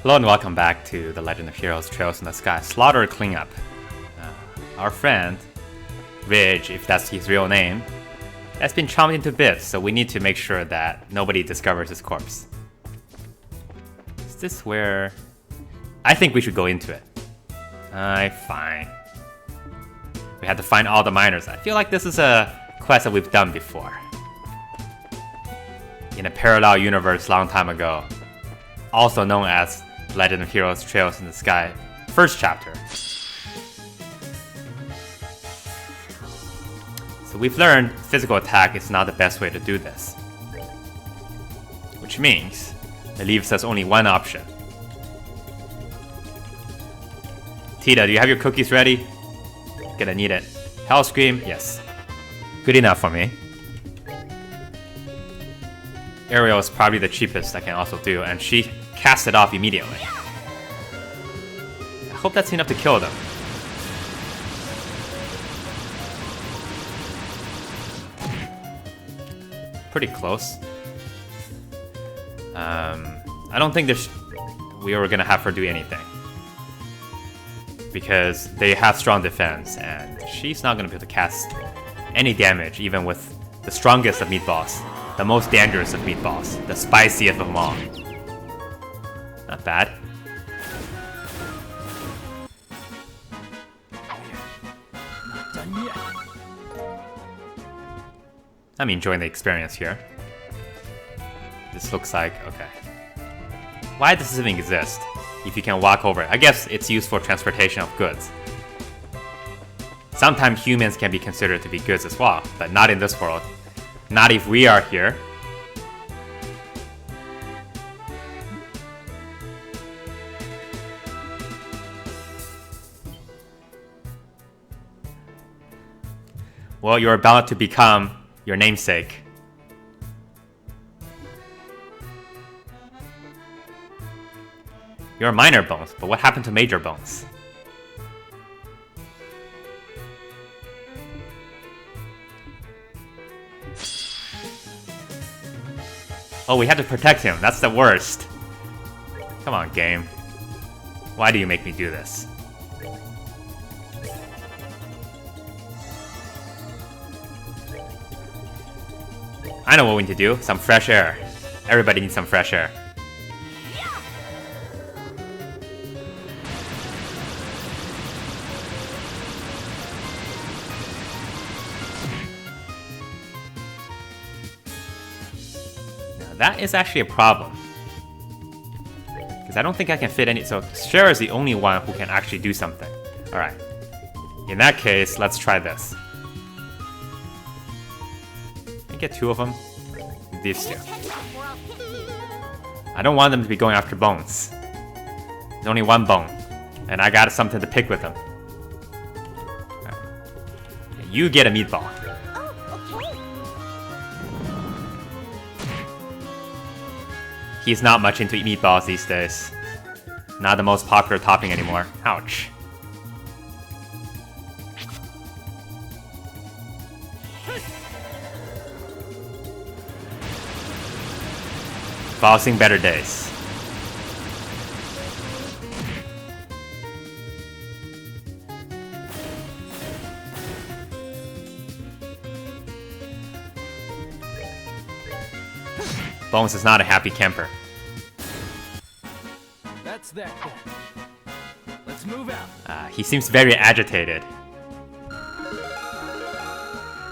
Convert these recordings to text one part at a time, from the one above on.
Hello and welcome back to The Legend of Heroes Trails in the Sky Slaughter Cleanup. Our friend, Ridge, if that's his real name, has been chomped into bits, so we need to make sure that nobody discovers his corpse. Is this where... I think we should go into it. Fine. We had to find all the miners. I feel like this is a quest that we've done before. In a parallel universe long time ago. Also known as Legend of Heroes Trails in the Sky, first chapter. So we've learned physical attack is not the best way to do this. Which means it leaves us only one option. Tita, do you have your cookies ready? Gonna need it. Hell Scream, yes. Good enough for me. Aerial is probably the cheapest I can also do, and she cast it off immediately. I hope that's enough to kill them. Pretty close. I don't think we were gonna have her do anything. Because they have strong defense, and she's not gonna be able to cast any damage, even with the strongest of meatballs. The most dangerous of meatballs. The spiciest of them all. Not bad. I'm enjoying the experience here. This looks like... okay. Why does this even exist? If you can walk over it. I guess it's used for transportation of goods. Sometimes humans can be considered to be goods as well, but not in this world. Not if we are here. Well, you're about to become your namesake. You're minor bones, but what happened to major bones? Oh, we have to protect him. That's the worst. Come on, game. Why do you make me do this? I know what we need to do. Some fresh air. Everybody needs some fresh air. Now, that is actually a problem. Because I don't think I can fit any... So, Cher is the only one who can actually do something. Alright. In that case, let's try this. Get two of them. These two. I don't want them to be going after bones. There's only one bone. And I got something to pick with them. Right. You get a meatball. He's not much into meatballs these days. Not the most popular topping anymore. Ouch. I've seen better days. Bones is not a happy camper. That's that. Let's move out. He seems very agitated.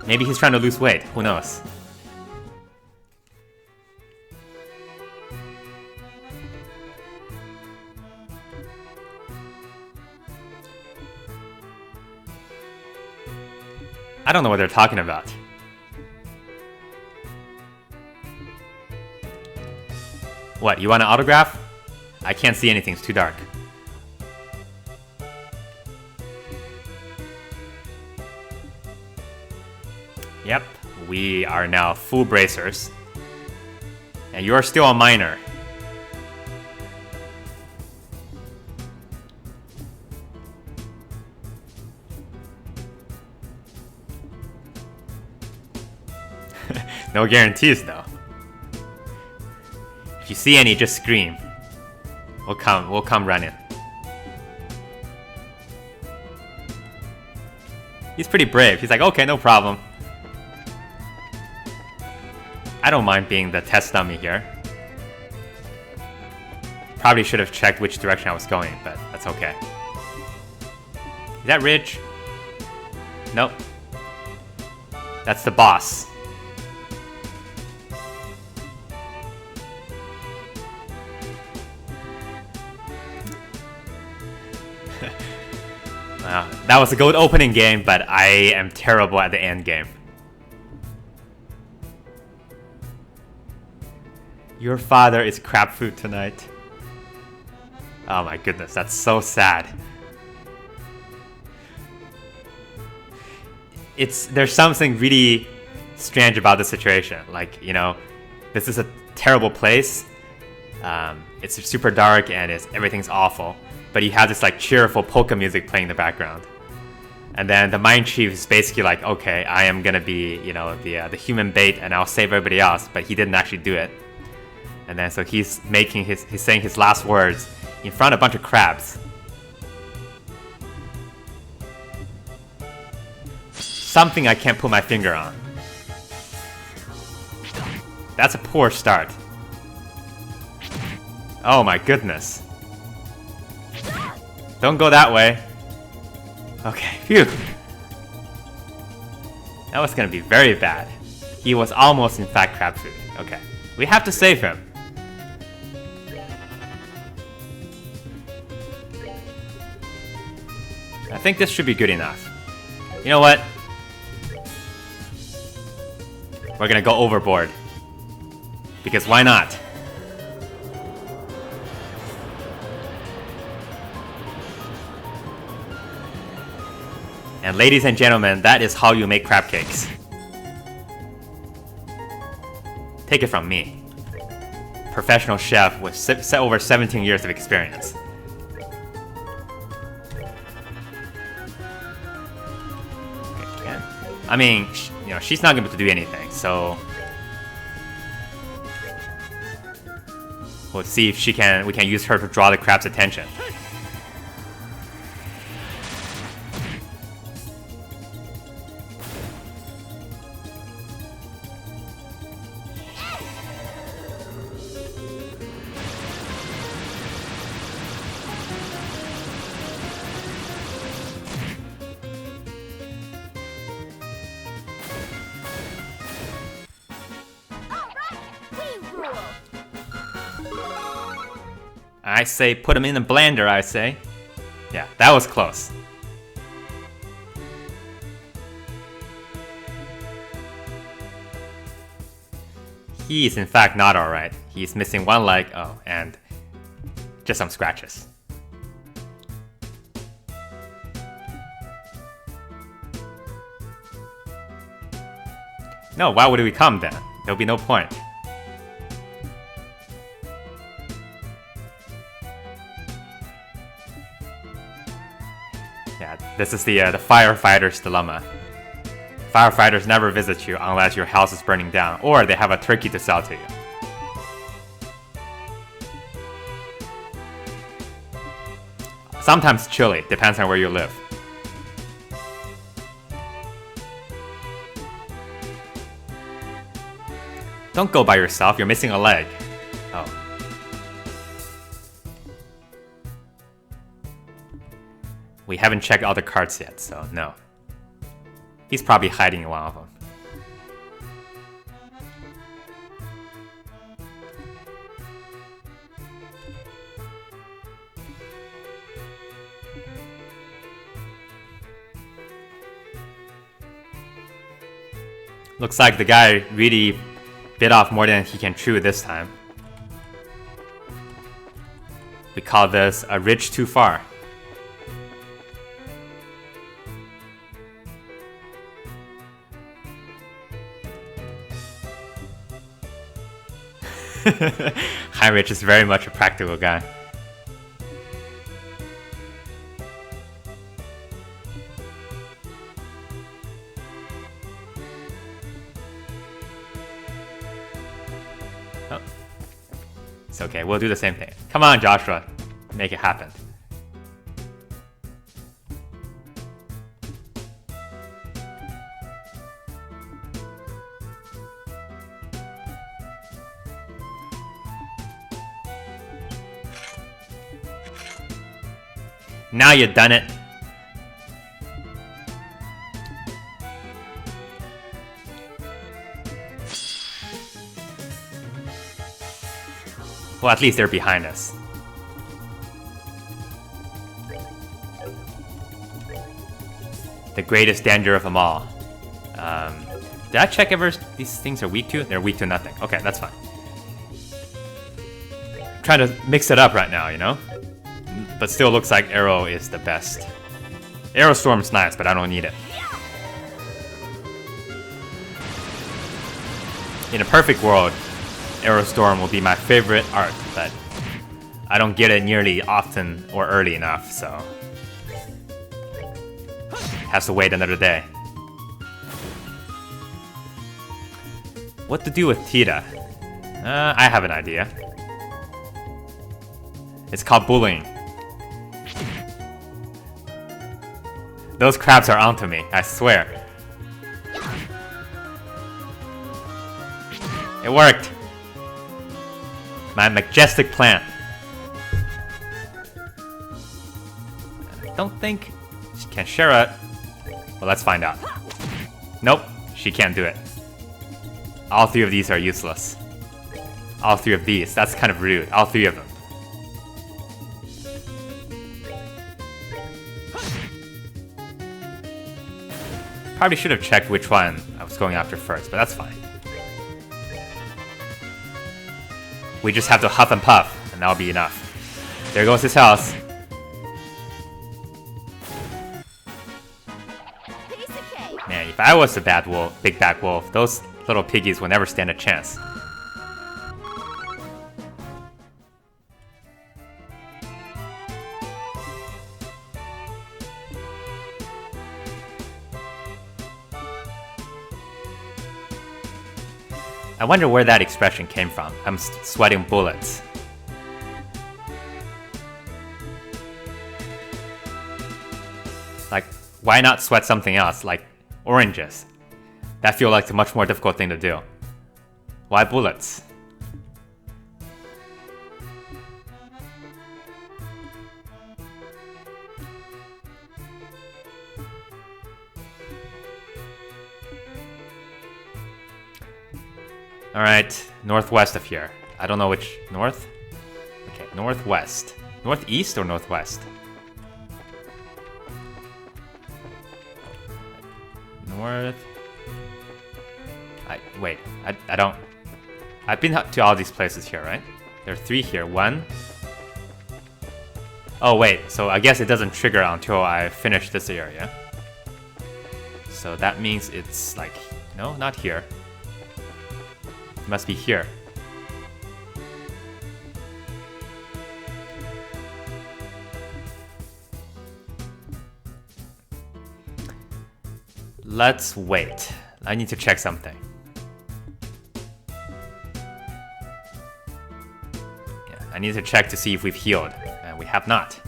Maybe he's trying to lose weight. Who knows? I don't know what they're talking about. What, you want an autograph? I can't see anything, it's too dark. Yep, we are now full bracers. And you're still a minor. No guarantees, though. If you see any, just scream. We'll come running. He's pretty brave. He's like, okay, no problem. I don't mind being the test dummy here. Probably should have checked which direction I was going, but that's okay. Is that Ridge? Nope. That's the boss. That was a good opening game, but I am terrible at the end game. Your father is crab food tonight. Oh my goodness, that's so sad. There's something really strange about the situation. Like, you know, this is a terrible place. It's super dark and everything's awful. But you have this like cheerful polka music playing in the background. And then the mine chief is basically like, okay, I am gonna be, you know, the human bait and I'll save everybody else, but he didn't actually do it. And then so he's saying his last words in front of a bunch of crabs. Something I can't put my finger on. That's a poor start. Oh my goodness. Don't go that way. Okay, phew. That was gonna be very bad. He was almost in fact crab food. Okay, we have to save him. I think this should be good enough. You know what? We're gonna go overboard. Because why not? And ladies and gentlemen, that is how you make crab cakes. Take it from me. Professional chef with over 17 years of experience. Okay. I mean, you know, she's not going to do anything, so we'll see if we can use her to draw the crab's attention. I say put him in the blender, I say. Yeah, that was close. He is in fact not alright. He's missing one leg, oh, and just some scratches. No, why would we come then? There'll be no point. Yeah, this is the firefighter's dilemma. Firefighters never visit you unless your house is burning down, or they have a turkey to sell to you. Sometimes chili, depends on where you live. Don't go by yourself, you're missing a leg. Oh. We haven't checked all the cards yet, so no. He's probably hiding in one of them. Looks like the guy really bit off more than he can chew this time. We call this a ridge too far. Heinrich is very much a practical guy. Oh. It's okay, we'll do the same thing. Come on, Joshua. make it happen. Now you've done it. Well, at least they're behind us. The greatest danger of them all. Did I check if these things are weak to? They're weak to nothing. Okay, that's fine. I'm trying to mix it up right now, you know? But still looks like Arrow is the best. Arrow Storm's nice, but I don't need it. In a perfect world, Arrow Storm will be my favorite art, but I don't get it nearly often or early enough, so has to wait another day. What to do with Tita? I have an idea. It's called bullying. Those crabs are onto me, I swear. It worked! My majestic plan. I don't think she can share it. Well, let's find out. Nope, she can't do it. All three of these are useless. All three of these, that's kind of rude. All three of them. Probably should have checked which one I was going after first, but that's fine. We just have to huff and puff, and that'll be enough. There goes his house. Man, if I was the bad wolf, big bad wolf, those little piggies will never stand a chance. I wonder where that expression came from. I'm sweating bullets. Like, why not sweat something else, like oranges? That feels like a much more difficult thing to do. Why bullets? Alright, northwest of here. I don't know which... north? Okay, northwest. Northeast or northwest? North... wait, I don't... I've been to all these places here, right? There are 3 here. 1... Oh wait, so I guess it doesn't trigger until I finish this area. So that means it's like... No, not here. It must be here. Let's wait. I need to check something. Yeah, I need to check to see if we've healed. And we have not.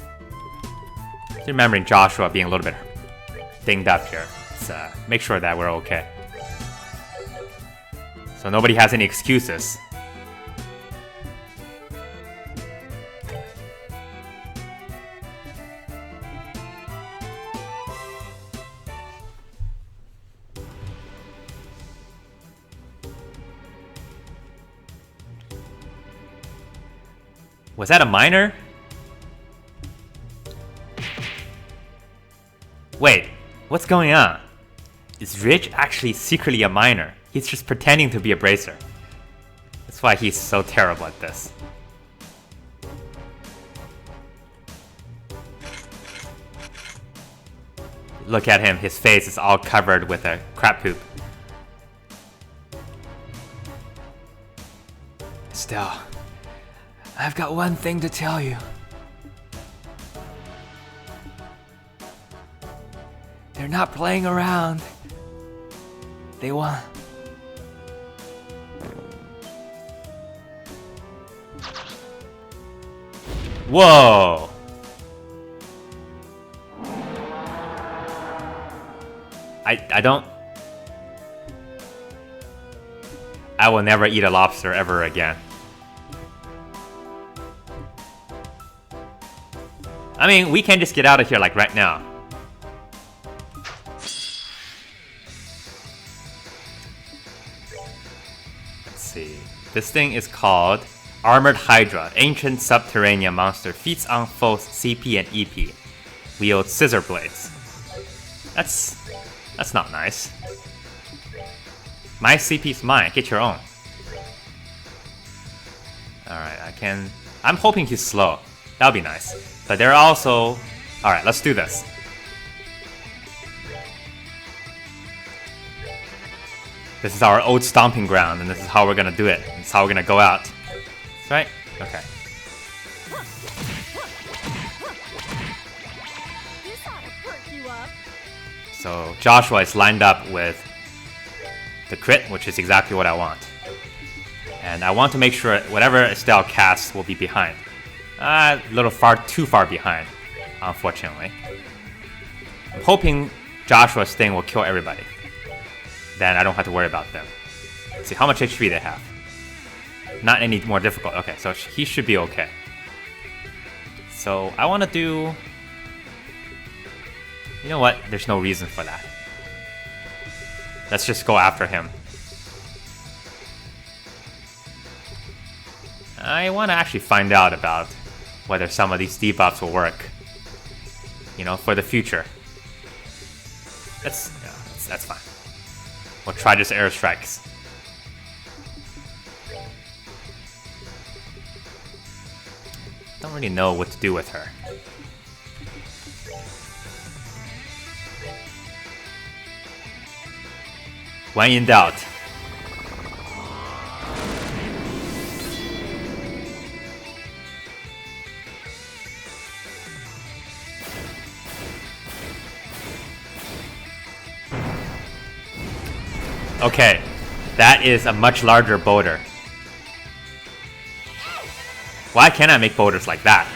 Remembering Joshua being a little bit dinged up here. Let's make sure that we're okay. So nobody has any excuses. Was that a miner? Wait, what's going on? Is Ridge actually secretly a miner? He's just pretending to be a bracer. That's why he's so terrible at this. Look at him, his face is all covered with a crap poop. Still, I've got one thing to tell you. They're not playing around. They want... Whoa! I don't... I will never eat a lobster ever again. I mean, we can just get out of here like right now. Let's see. This thing is called Armored Hydra. Ancient subterranean monster. Feeds on foes CP and EP. Wields scissor blades. That's not nice. My CP's mine. Get your own. Alright, I'm hoping he's slow. That'll be nice. But they're also... Alright, let's do this. This is our old stomping ground, and this is how we're gonna do it. This is how we're gonna go out. That's right? Okay. This ought to perk you up. So Joshua is lined up with the crit, which is exactly what I want. And I want to make sure whatever Estelle casts will be behind. A little too far behind, unfortunately. I'm hoping Joshua's thing will kill everybody. Then I don't have to worry about them. Let's see how much HP they have. Not any more difficult. Okay, so he should be okay. So I want to do... You know what? There's no reason for that. Let's just go after him. I want to actually find out about whether some of these debuffs will work. You know, for the future. That's fine. We'll try just airstrikes. Don't really know what to do with her. When in doubt. Okay, that is a much larger boulder. Why can't I make boulders like that?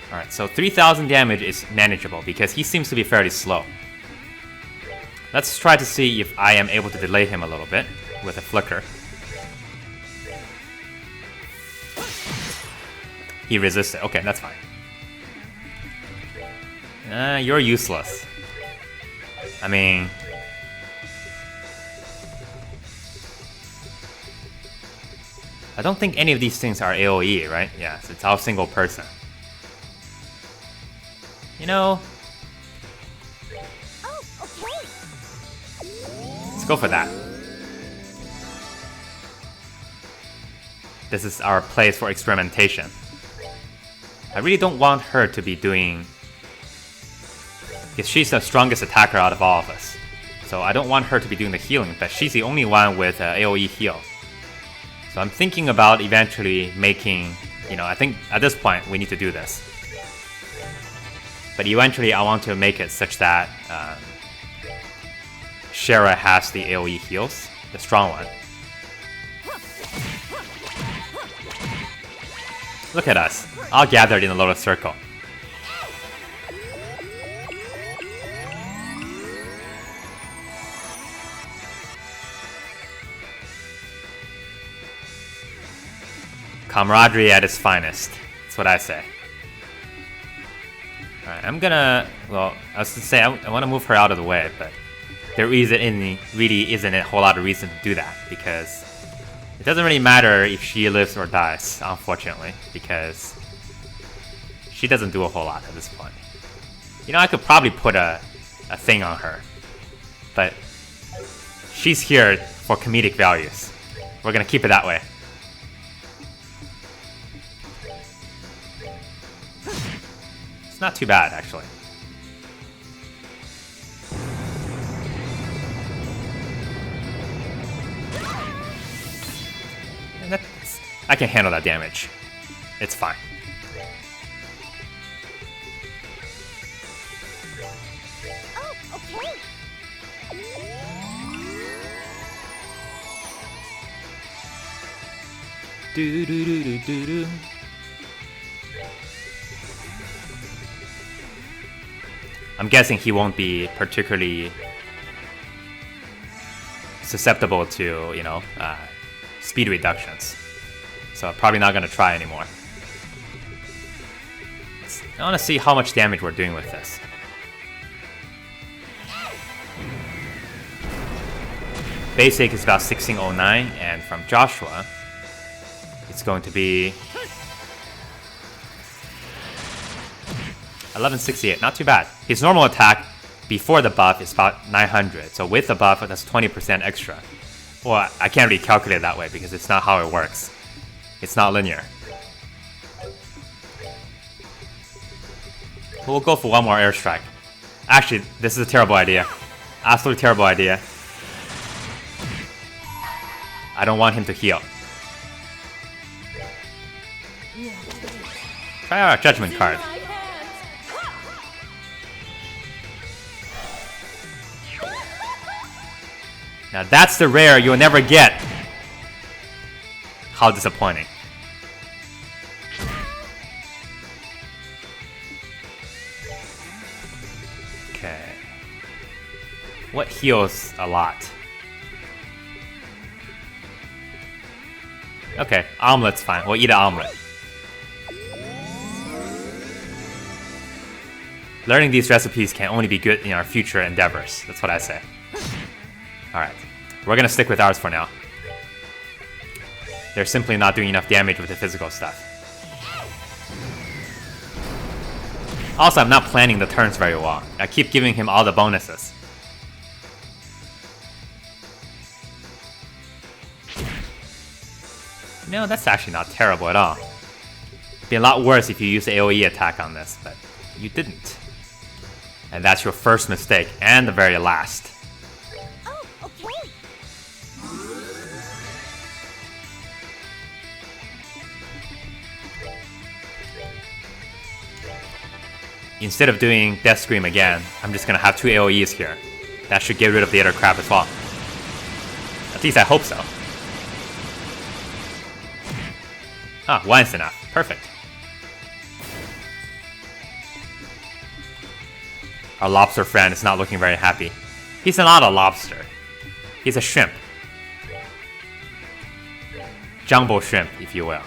Alright, so 3,000 damage is manageable because he seems to be fairly slow. Let's try to see if I am able to delay him a little bit with a flicker. He resisted. Okay, that's fine. You're useless. I mean... I don't think any of these things are AoE, right? Yeah, so it's all single person. You know... Oh, okay. Let's go for that. This is our place for experimentation. I really don't want her to be doing... Because she's the strongest attacker out of all of us. So I don't want her to be doing the healing, but she's the only one with AoE heal. So I'm thinking about eventually making, you know, I think at this point we need to do this. But eventually I want to make it such that Shara has the AoE heals, the strong one. Look at us, all gathered in a little circle. Camaraderie at its finest. That's what I say. Alright, I'm gonna... Well, I was gonna say, I want to move her out of the way, but there really isn't a whole lot of reason to do that, because it doesn't really matter if she lives or dies, unfortunately, because she doesn't do a whole lot at this point. You know, I could probably put a thing on her, but she's here for comedic values. We're gonna keep it that way. It's not too bad, actually. And I can handle that damage. It's fine. Oh, okay. Do do do do do do. I'm guessing he won't be particularly susceptible to, you know, speed reductions. So probably not gonna try anymore. I wanna see how much damage we're doing with this. Basic is about 1609, and from Joshua, it's going to be 1168, not too bad. His normal attack before the buff is about 900, so with the buff, that's 20% extra. Well, I can't really calculate it that way because it's not how it works. It's not linear. But we'll go for one more airstrike. Actually, this is a terrible idea. Absolutely terrible idea. I don't want him to heal. Try our judgment card. Now that's the rare you'll never get. How disappointing. Okay. What heals a lot? Okay, omelet's fine. We'll eat an omelet. Learning these recipes can only be good in our future endeavors. That's what I say. Alright, we're gonna stick with ours for now. They're simply not doing enough damage with the physical stuff. Also, I'm not planning the turns very well. I keep giving him all the bonuses. No, that's actually not terrible at all. It'd be a lot worse if you used the AoE attack on this, but you didn't. And that's your first mistake, and the very last. Oh, okay. Instead of doing Death Scream again, I'm just gonna have 2 AoEs here. That should get rid of the other crap as well. At least I hope so. Ah, one's enough. Perfect. Our lobster friend is not looking very happy. He's not a lobster. He's a shrimp. Jumbo shrimp, if you will.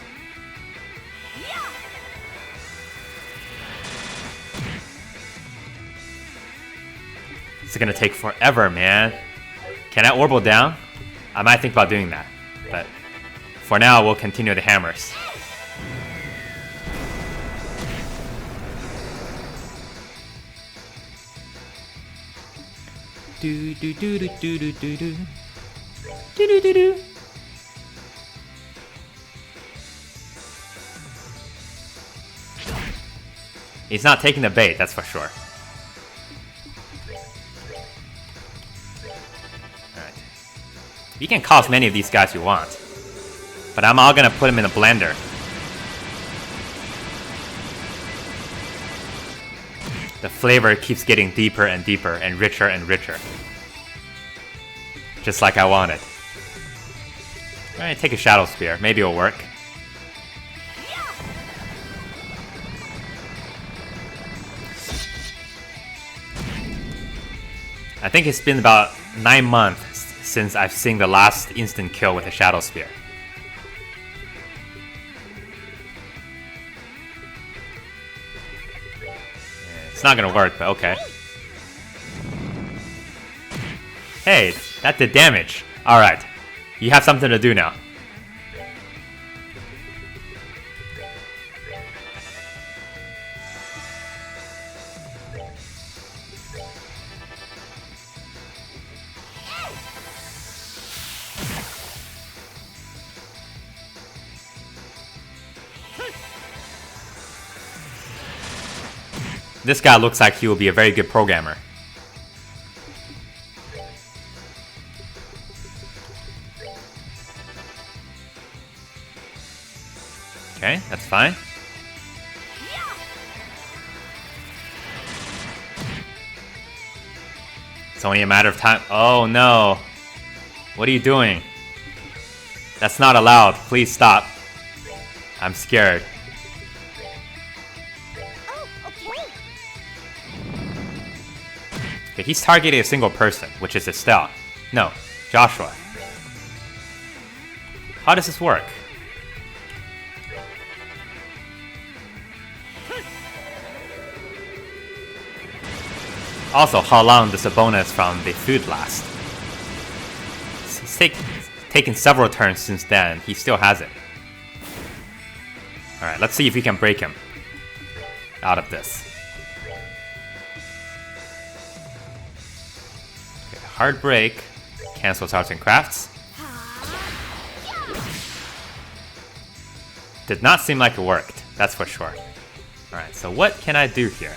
It's gonna take forever, man. Can I orbital down? I might think about doing that, but for now, we'll continue the hammers. Do do do do do do do do do do do. He's not taking the bait, that's for sure. Alright. You can call as many of these guys you want, but I'm all gonna put him in a blender. The flavor keeps getting deeper and deeper and richer and richer. Just like I wanted. Alright, take a Shadow Spear. Maybe it'll work. I think it's been about 9 months since I've seen the last instant kill with a Shadow Spear. It's not gonna work, but okay. Hey, that did damage. Alright, you have something to do now. This guy looks like he will be a very good programmer. Okay, that's fine. It's only a matter of time. Oh no. What are you doing? That's not allowed. Please stop. I'm scared. Oh, okay. Okay, he's targeting a single person, which is Estelle. No, Joshua. How does this work? Also, how long does the bonus from the food last? He's taken several turns since then. He still has it. Alright, let's see if we can break him out of this. Okay, hard break. Cancels arts and crafts. Did not seem like it worked, that's for sure. Alright, so what can I do here?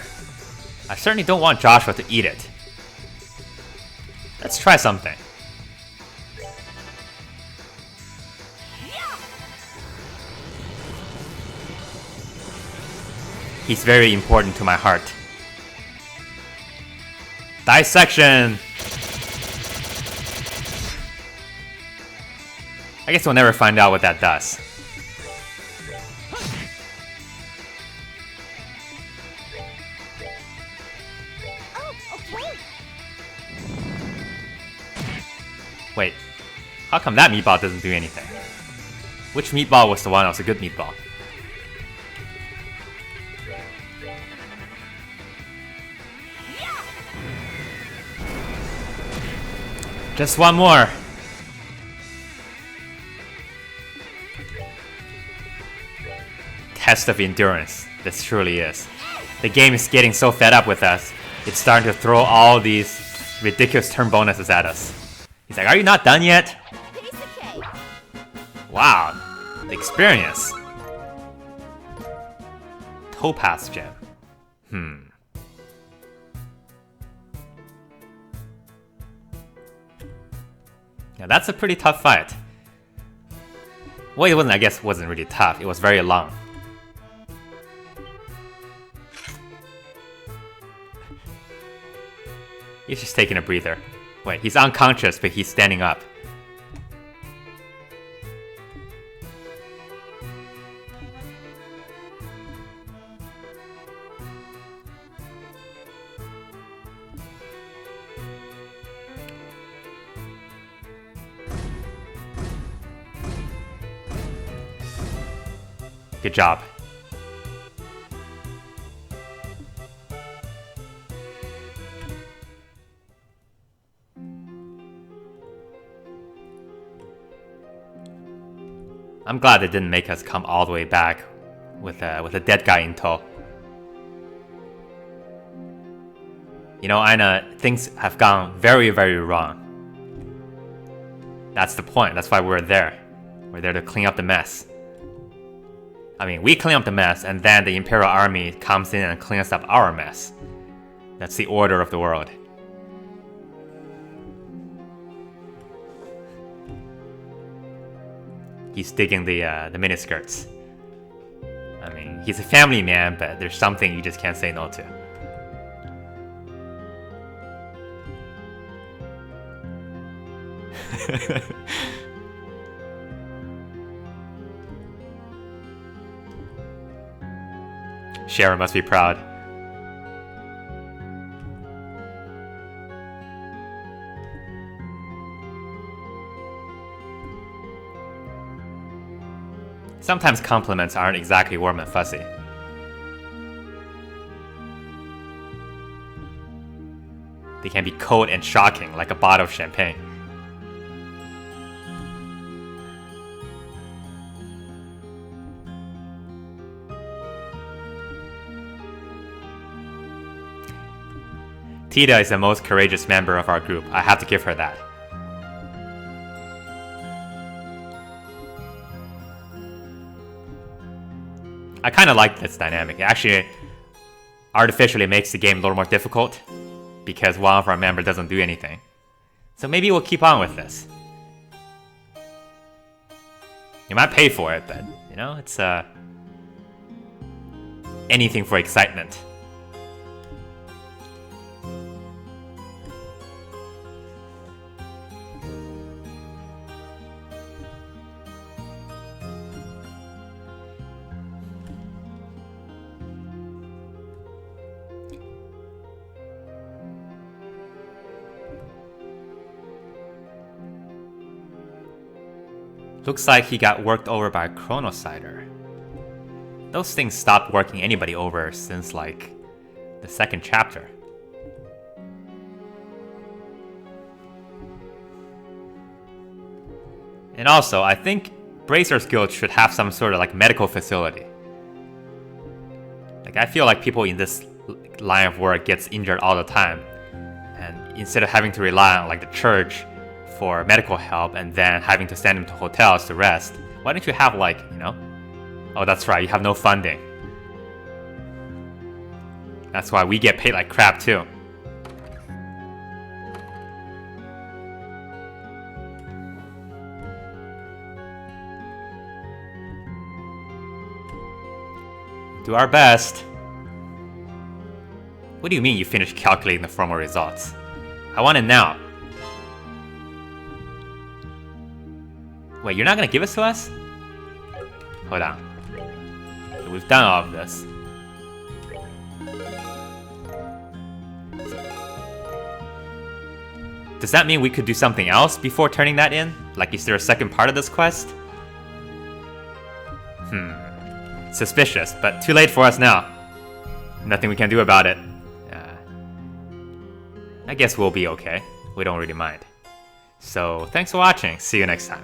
I certainly don't want Joshua to eat it. Let's try something. He's very important to my heart. Dissection! I guess we'll never find out what that does. Wait, how come that meatball doesn't do anything? Which meatball was the one that was a good meatball? Just one more. Test of endurance. This truly is. The game is getting so fed up with us, it's starting to throw all these ridiculous turn bonuses at us. He's like, are you not done yet? Wow, the experience. Topaz gem. Yeah, that's a pretty tough fight. Well, it wasn't, I guess it wasn't really tough. It was very long. He's just taking a breather. Wait, he's unconscious, but he's standing up. Good job. I'm glad they didn't make us come all the way back with a dead guy in tow. You know, Aina, things have gone very, very wrong. That's the point. That's why we're there. We're there to clean up the mess. I mean, we clean up the mess, and then the Imperial Army comes in and cleans up our mess. That's the order of the world. He's digging the miniskirts. I mean, he's a family man, but there's something you just can't say no to. Sharon must be proud. Sometimes compliments aren't exactly warm and fuzzy. They can be cold and shocking, like a bottle of champagne. Tita is the most courageous member of our group. I have to give her that. I kind of like this dynamic. It actually artificially makes the game a little more difficult because one of our members doesn't do anything. So maybe we'll keep on with this. You might pay for it, but you know, it's anything for excitement. Looks like he got worked over by a chronocider. Those things stopped working anybody over since, like, the second chapter. And also, I think Bracers Guild should have some sort of, like, medical facility. Like, I feel like people in this line of work gets injured all the time. And instead of having to rely on, like, the church for medical help and then having to send them to hotels to rest, why don't you have, like, you know? Oh, that's right, you have no funding. That's why we get paid like crap too. Do our best. What do you mean you finished calculating the formal results? I want it now. Wait, you're not gonna give it to us? Hold on. We've done all of this. Does that mean we could do something else before turning that in? Like, is there a second part of this quest? Suspicious, but too late for us now. Nothing we can do about it. I guess we'll be okay. We don't really mind. So, thanks for watching. See you next time.